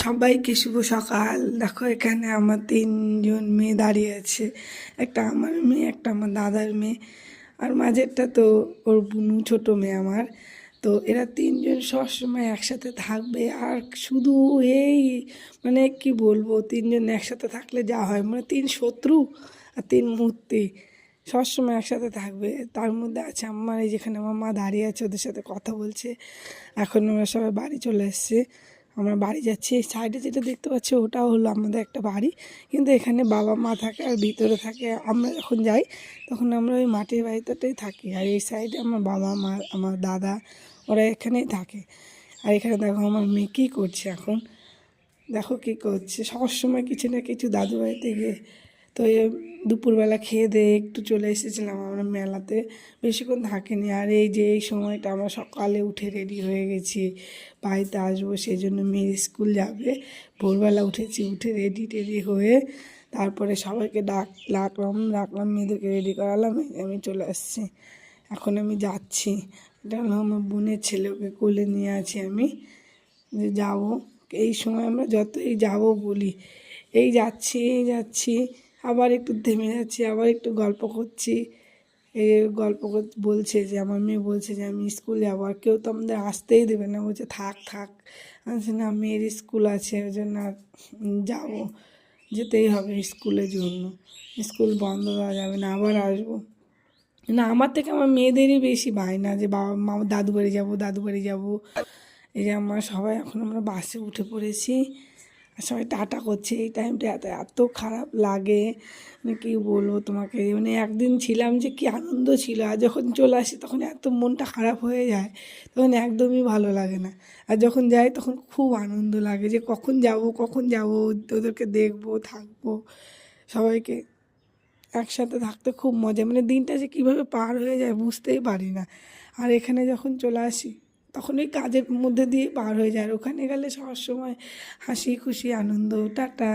সবাইকে শুভ সকাল। দেখো এখানে আমার তিনজন মেয়ে দাঁড়িয়ে আছে, একটা আমার মেয়ে, একটা আমার দাদার মেয়ে, আর মাঝেরটা তো ওর বুনু, ছোট মেয়ে আমার। তো এরা তিনজন সবসময় একসাথে থাকবে। আর শুধু এই মানে কি বলবো, তিনজন একসাথে থাকলে যা হয়, মানে তিন শত্রু আর তিন মূর্তি সবসময় একসাথে থাকবে। তার মধ্যে আছে আমার, এই যেখানে আমার মা দাঁড়িয়ে আছে, ওদের সাথে কথা বলছে। এখন আমরা সবাই বাড়ি চলে এসেছি, আমরা বাড়ি যাচ্ছি। সাইডে যেটা দেখতে পাচ্ছি ওটাও হলো আমাদের একটা বাড়ি, কিন্তু এখানে বাবা মা থাকে আর ভিতরে থাকে। আমরা যখন যাই তখন আমরা ওই মাটির বাড়িটাতেই থাকি, আর এই সাইডে আমার বাবা মা, আমার দাদা, ওরা এখানেই থাকে। আর এখানে দেখো আমার মেয়ে কী করছে এখন, দেখো কী করছে, সবসময় কিছু না কিছু দাদু বাড়িতে গিয়ে। তো দুপুরবেলা খেয়ে দিয়ে একটু চলে এসেছিলাম আমরা মেলাতে, বেশিক্ষণ থাকিনি। আর এই যে এই সময়টা আমরা সকালে উঠে রেডি হয়ে গেছি, বাড়িতে আসবো, সেই জন্য মেয়ে স্কুল যাবে। ভোরবেলা উঠেছি, উঠে রেডি টেডি হয়ে তারপরে সবাইকে ডাকলাম, মেয়েদেরকে রেডি করালাম, আমি চলে আসছি। এখন আমি যাচ্ছি, এটা হলো আমার বোনের ছেলে, ওকে কোলে নিয়ে আছি আমি, যে যাবো। এই সময় আমরা যতই যাব বলি, এই যাচ্ছি, আবার একটু থেমে যাচ্ছি, আবার একটু গল্প করছি। এই বলছে যে আমার মেয়ে বলছে যে আমি স্কুল যাবো, আর কেউ তো আমাদের আসতেই দেবে না, বলছে থাক থাক। আমি না, মেয়ের স্কুল আছে, ওই জন্য আর যাবো, যেতেই হবে স্কুলের জন্য, স্কুল বন্ধ করা যাবে না, আবার আসবো। না, আমার থেকে আমার মেয়েদেরই বেশি বায়না যে বাবা মা, দাদু বাড়ি যাবো। এই যে সবাই এখন আমরা বাসে উঠে পড়েছি, আর সবাই টাটা করছে। এই টাইমটা এত এত খারাপ লাগে, মানে কী বলবো তোমাকে। মানে একদিন ছিলাম যে কি আনন্দ ছিল, আর যখন চলে আসি তখন এত মনটা খারাপ হয়ে যায়, তখন একদমই ভালো লাগে না। আর যখন যাই তখন খুব আনন্দ লাগে, যে কখন যাব, ওদেরকে দেখবো, থাকবো, সবাইকে একসাথে থাকতে খুব মজা। মানে দিনটা যে কীভাবে পার হয়ে যায় বুঝতেই পারি না। আর এখানে যখন চলে আসি তখন ওই কাজের মধ্যে দিয়ে পার হয়ে যায়, আর ওখানে গেলে সবসময় হাসি খুশি আনন্দ। টাটা।